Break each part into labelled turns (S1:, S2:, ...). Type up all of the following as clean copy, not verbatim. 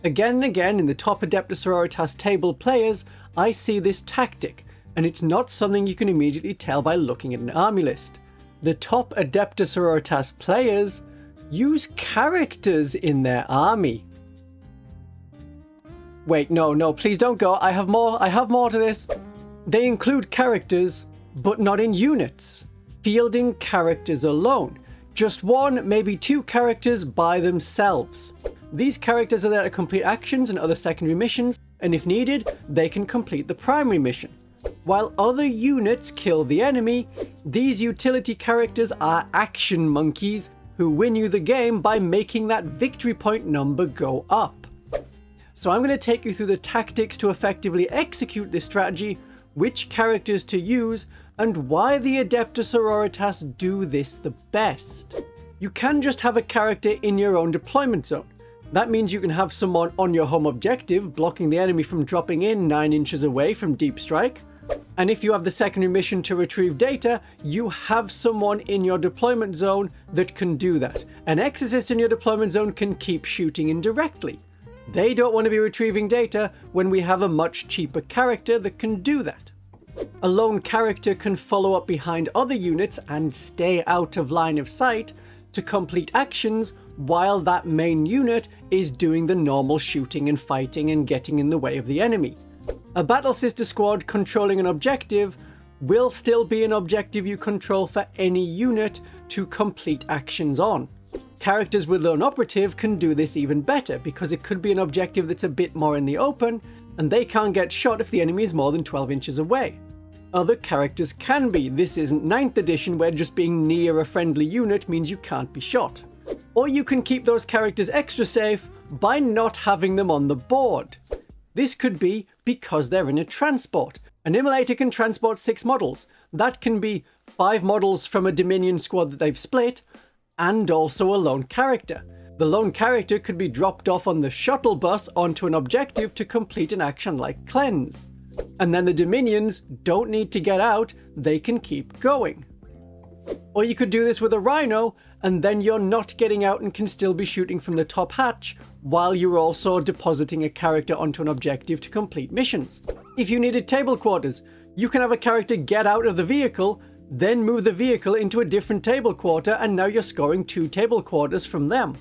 S1: Again and again in the top Adepta Sororitas table players, I see this tactic, and it's not something you can immediately tell by looking at an army list. The top Adepta Sororitas players use characters in their army. Wait, no, please don't go. I have more to this. They include characters, but not in units. Fielding characters alone. Just one, maybe two characters by themselves. These characters are there to complete actions and other secondary missions, and if needed, they can complete the primary mission. While other units kill the enemy, these utility characters are action monkeys who win you the game by making that victory point number go up. So I'm going to take you through the tactics to effectively execute this strategy, which characters to use, and why the Adepta Sororitas do this the best. You can just have a character in your own deployment zone. That means you can have someone on your home objective, blocking the enemy from dropping in 9 inches away from deep strike. And if you have the secondary mission to retrieve data, you have someone in your deployment zone that can do that. An exorcist in your deployment zone can keep shooting indirectly. They don't want to be retrieving data when we have a much cheaper character that can do that. A lone character can follow up behind other units and stay out of line of sight to complete actions while that main unit is doing the normal shooting and fighting and getting in the way of the enemy. A battle sister squad controlling an objective will still be an objective you control for any unit to complete actions on. Characters with lone operative can do this even better because it could be an objective that's a bit more in the open and they can't get shot if the enemy is more than 12 inches away. Other characters can be. This isn't 9th edition where just being near a friendly unit means you can't be shot. Or you can keep those characters extra safe by not having them on the board. This could be because they're in a transport. An immolator can transport 6 models. That can be 5 models from a Dominion squad that they've split, and also a lone character. The lone character could be dropped off on the shuttle bus onto an objective to complete an action like cleanse. And then the Dominions don't need to get out, they can keep going. Or you could do this with a Rhino, and then you're not getting out and can still be shooting from the top hatch, while you're also depositing a character onto an objective to complete missions. If you needed table quarters, you can have a character get out of the vehicle, then move the vehicle into a different table quarter, and now you're scoring 2 table quarters from them.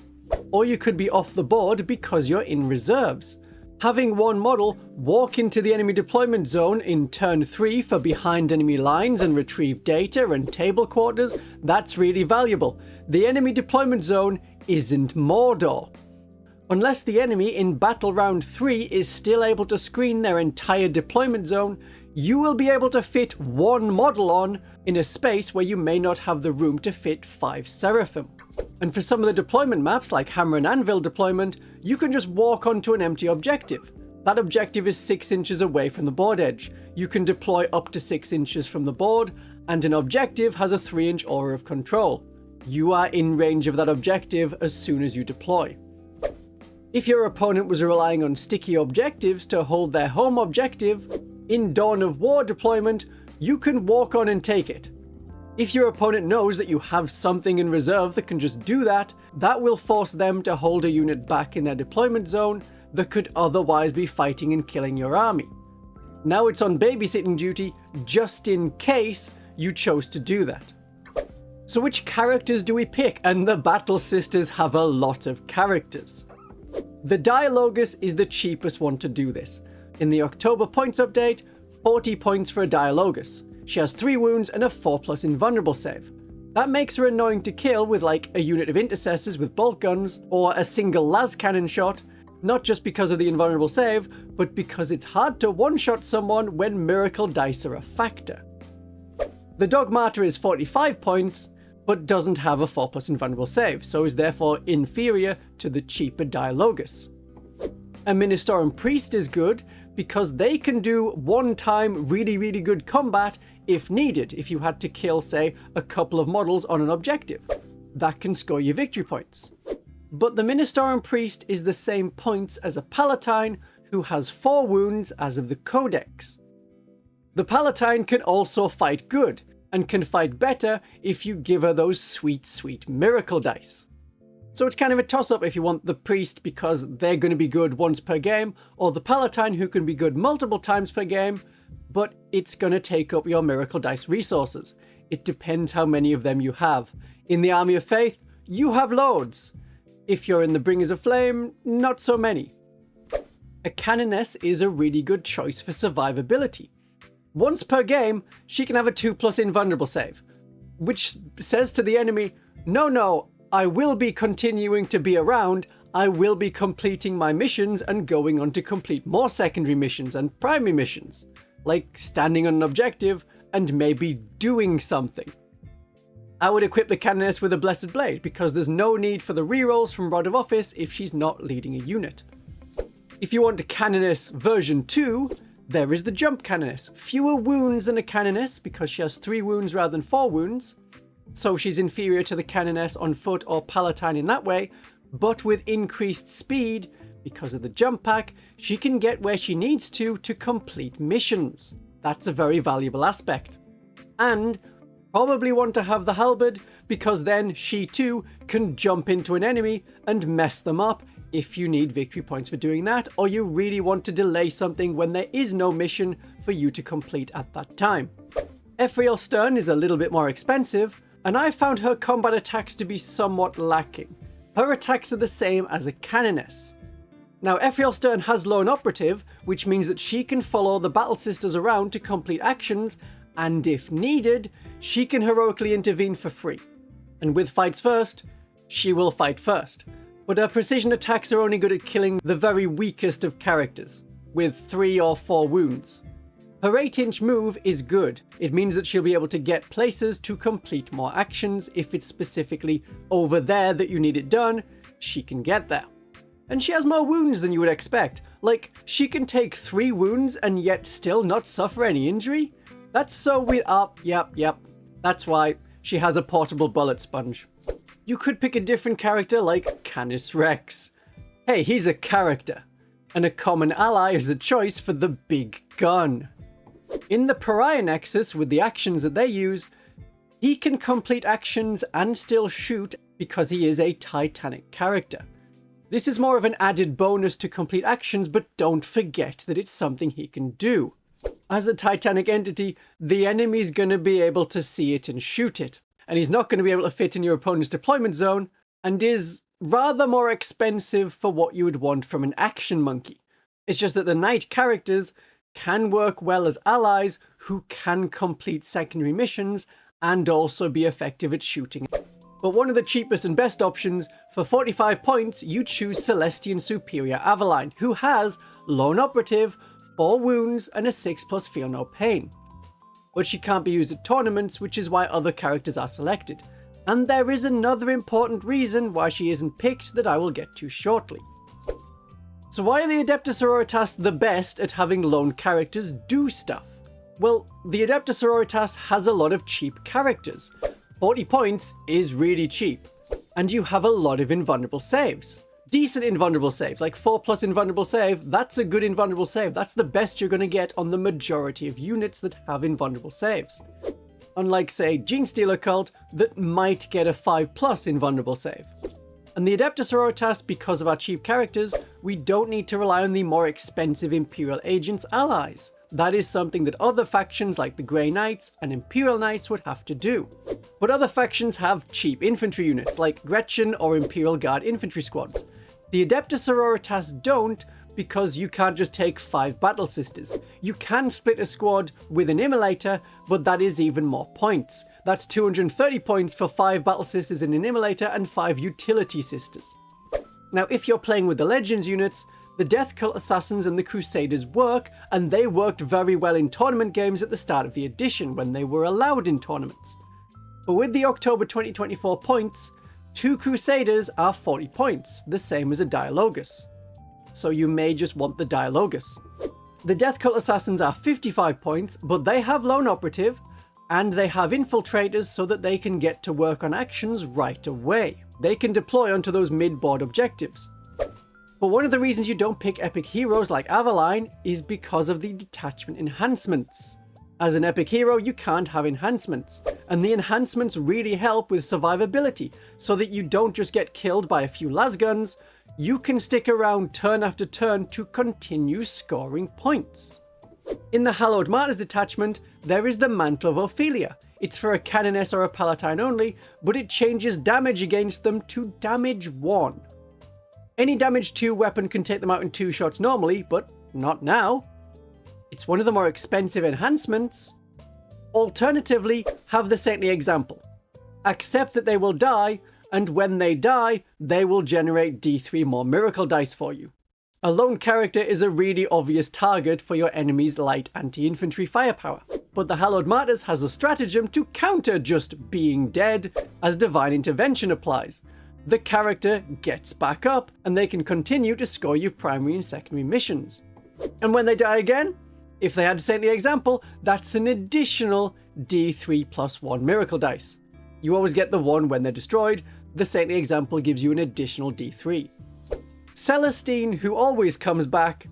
S1: Or you could be off the board because you're in reserves. Having one model walk into the enemy deployment zone in turn 3 for behind enemy lines and retrieve data and table quarters, that's really valuable. The enemy deployment zone isn't Mordor. Unless the enemy in battle round 3 is still able to screen their entire deployment zone, you will be able to fit one model on in a space where you may not have the room to fit 5 Seraphim. And for some of the deployment maps like Hammer and Anvil deployment, you can just walk onto an empty objective. That objective is 6 inches away from the board edge. You can deploy up to 6 inches from the board, and an objective has a 3-inch aura of control. You are in range of that objective as soon as you deploy. If your opponent was relying on sticky objectives to hold their home objective, in Dawn of War deployment, you can walk on and take it. If your opponent knows that you have something in reserve that can just do that, that will force them to hold a unit back in their deployment zone that could otherwise be fighting and killing your army. Now it's on babysitting duty just in case you chose to do that. So which characters do we pick? And the Battle Sisters have a lot of characters. The Dialogus is the cheapest one to do this. In the October points update, 40 points for a Dialogus. She has 3 wounds and a 4+ invulnerable save. That makes her annoying to kill with like a unit of intercessors with bolt guns or a single las cannon shot, not just because of the invulnerable save, but because it's hard to one-shot someone when miracle dice are a factor. The Dogmata is 45 points, but doesn't have a 4+ invulnerable save, so is therefore inferior to the cheaper Dialogus. A Ministorum Priest is good because they can do one-time really good combat if needed, if you had to kill, say, a couple of models on an objective. That can score you victory points. But the Ministorum Priest is the same points as a Palatine, who has 4 wounds as of the Codex. The Palatine can also fight good, and can fight better if you give her those sweet miracle dice. So it's kind of a toss-up if you want the priest because they're going to be good once per game, or the paladin who can be good multiple times per game, but it's going to take up your miracle dice resources. It depends how many of them you have. In the Army of Faith, you have loads. If you're in the Bringers of Flame, not so many. A Canoness is a really good choice for survivability. Once per game, she can have a 2+ invulnerable save, which says to the enemy, no, I will be continuing to be around, I will be completing my missions and going on to complete more secondary missions and primary missions, like standing on an objective and maybe doing something. I would equip the Canoness with a Blessed Blade because there's no need for the rerolls from Rod of Office if she's not leading a unit. If you want a Canoness version 2, there is the Jump Canoness. Fewer wounds than a Canoness because she has 3 wounds rather than 4 wounds. So she's inferior to the Canoness on foot or Palatine in that way, but with increased speed, because of the jump pack, she can get where she needs to complete missions. That's a very valuable aspect. And probably want to have the Halberd, because then she too can jump into an enemy and mess them up if you need victory points for doing that, or you really want to delay something when there is no mission for you to complete at that time. Ephriel Stern is a little bit more expensive, and I found her combat attacks to be somewhat lacking. Her attacks are the same as a Canoness. Now, Ephriel Stern has Lone Operative, which means that she can follow the Battle Sisters around to complete actions, and if needed, she can heroically intervene for free. And with Fights First, she will fight first. But her precision attacks are only good at killing the very weakest of characters, with 3 or 4 wounds. Her 8-inch move is good. It means that she'll be able to get places to complete more actions. If it's specifically over there that you need it done, she can get there. And she has more wounds than you would expect. Like, she can take 3 wounds and yet still not suffer any injury? That's so weird. Yep. That's why she has a portable bullet sponge. You could pick a different character like Canis Rex. Hey, he's a character. And a common ally is a choice for the big gun. In the Pariah Nexus, with the actions that they use, he can complete actions and still shoot because he is a Titanic character. This is more of an added bonus to complete actions, but don't forget that it's something he can do. As a Titanic entity, the enemy's going to be able to see it and shoot it, and he's not going to be able to fit in your opponent's deployment zone, and is rather more expensive for what you would want from an action monkey. It's just that the Knight characters can work well as allies who can complete secondary missions and also be effective at shooting. But one of the cheapest and best options, for 45 points, you choose Celestian Superior Aveline, who has Lone Operative, 4 wounds, and a 6+ Feel No Pain. But she can't be used at tournaments, which is why other characters are selected. And there is another important reason why she isn't picked that I will get to shortly. So why are the Adepta Sororitas the best at having lone characters do stuff? Well, the Adepta Sororitas has a lot of cheap characters. 40 points is really cheap, and you have a lot of invulnerable saves. Decent invulnerable saves, like 4+ invulnerable save, that's a good invulnerable save. That's the best you're going to get on the majority of units that have invulnerable saves. Unlike, say, Genestealer Cult, that might get a 5+ invulnerable save. And the Adepta Sororitas, because of our cheap characters, we don't need to rely on the more expensive Imperial Agents allies. That is something that other factions like the Grey Knights and Imperial Knights would have to do. But other factions have cheap infantry units like Gretchen or Imperial Guard infantry squads. The Adepta Sororitas don't, because you can't just take 5 Battle Sisters. You can split a squad with an Immolator, but that is even more points. That's 230 points for 5 Battle Sisters in an Immolator and 5 Utility Sisters. Now, if you're playing with the Legends units, the Death Cult Assassins and the Crusaders work, and they worked very well in tournament games at the start of the edition when they were allowed in tournaments. But with the October 2024 points, 2 Crusaders are 40 points, the same as a Dialogus. So you may just want the Dialogus. The Death Cult Assassins are 55 points, but they have Lone Operative, and they have Infiltrators so that they can get to work on actions right away. They can deploy onto those mid-board objectives. But one of the reasons you don't pick epic heroes like Aveline is because of the detachment enhancements. As an epic hero, you can't have enhancements, and the enhancements really help with survivability, so that you don't just get killed by a few lasguns, you can stick around turn after turn to continue scoring points. In the Hallowed Martyrs detachment, there is the Mantle of Ophelia. It's for a Canoness or a Palatine only, but it changes damage against them to damage 1. Any damage 2 weapon can take them out in 2 shots normally, but not now. It's one of the more expensive enhancements. Alternatively, have the Saintly Example. Accept that they will die, and when they die, they will generate D3 more miracle dice for you. A lone character is a really obvious target for your enemy's light anti-infantry firepower, but the Hallowed Martyrs has a stratagem to counter just being dead as Divine Intervention applies. The character gets back up, and they can continue to score you primary and secondary missions. And when they die again, if they had Saintly Example, that's an additional D3 plus 1 miracle dice. You always get the 1 when they're destroyed. The Saintly Example gives you an additional D3. Celestine, who always comes back,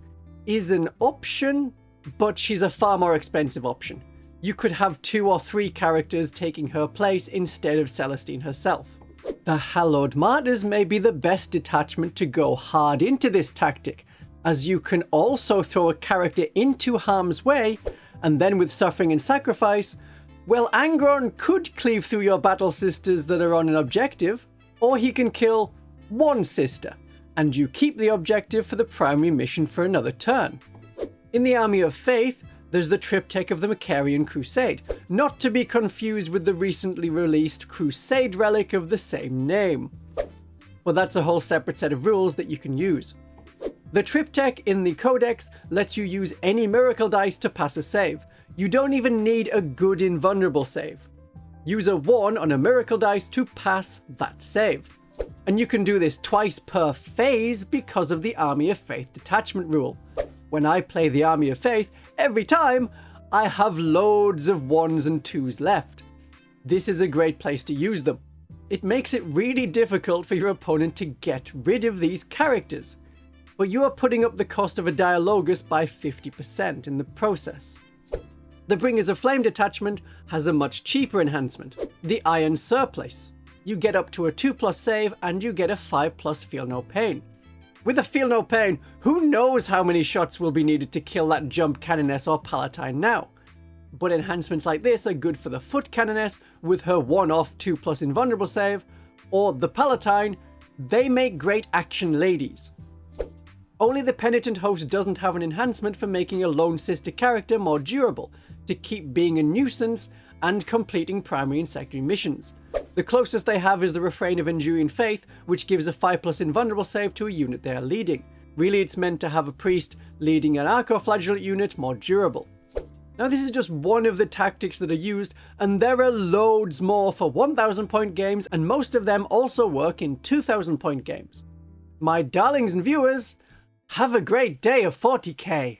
S1: is an option, but she's a far more expensive option. You could have 2 or 3 characters taking her place instead of Celestine herself. The Hallowed Martyrs may be the best detachment to go hard into this tactic, as you can also throw a character into harm's way, and then with Suffering and Sacrifice, well, Angron could cleave through your battle sisters that are on an objective, or he can kill 1 sister, and you keep the objective for the primary mission for another turn. In the Army of Faith, there's the triptych of the Macarian Crusade, not to be confused with the recently released Crusade relic of the same name. Well, that's a whole separate set of rules that you can use. The triptych in the Codex lets you use any miracle dice to pass a save. You don't even need a good invulnerable save. Use a 1 on a miracle dice to pass that save. And you can do this twice per phase because of the Army of Faith detachment rule. When I play the Army of Faith, every time I have loads of 1s and 2s left. This is a great place to use them. It makes it really difficult for your opponent to get rid of these characters, but you are putting up the cost of a Dialogus by 50% in the process. The Bringers of Flame detachment has a much cheaper enhancement, the Iron Surplice. You get up to a 2+ save and you get a 5+ Feel No Pain. With a Feel No Pain, who knows how many shots will be needed to kill that jump Canoness or Palatine now? But enhancements like this are good for the Foot Canoness with her 1-off 2+ invulnerable save, or the Palatine. They make great action ladies. Only the Penitent Host doesn't have an enhancement for making a lone sister character more durable, to keep being a nuisance and completing primary and secondary missions. The closest they have is the Refrain of Enduring Faith, which gives a 5+ invulnerable save to a unit they are leading. Really, it's meant to have a priest leading an Archoflagellate unit more durable. Now, this is just one of the tactics that are used, and there are loads more for 1000 point games, and most of them also work in 2000 point games. My darlings and viewers, have a great day of 40k!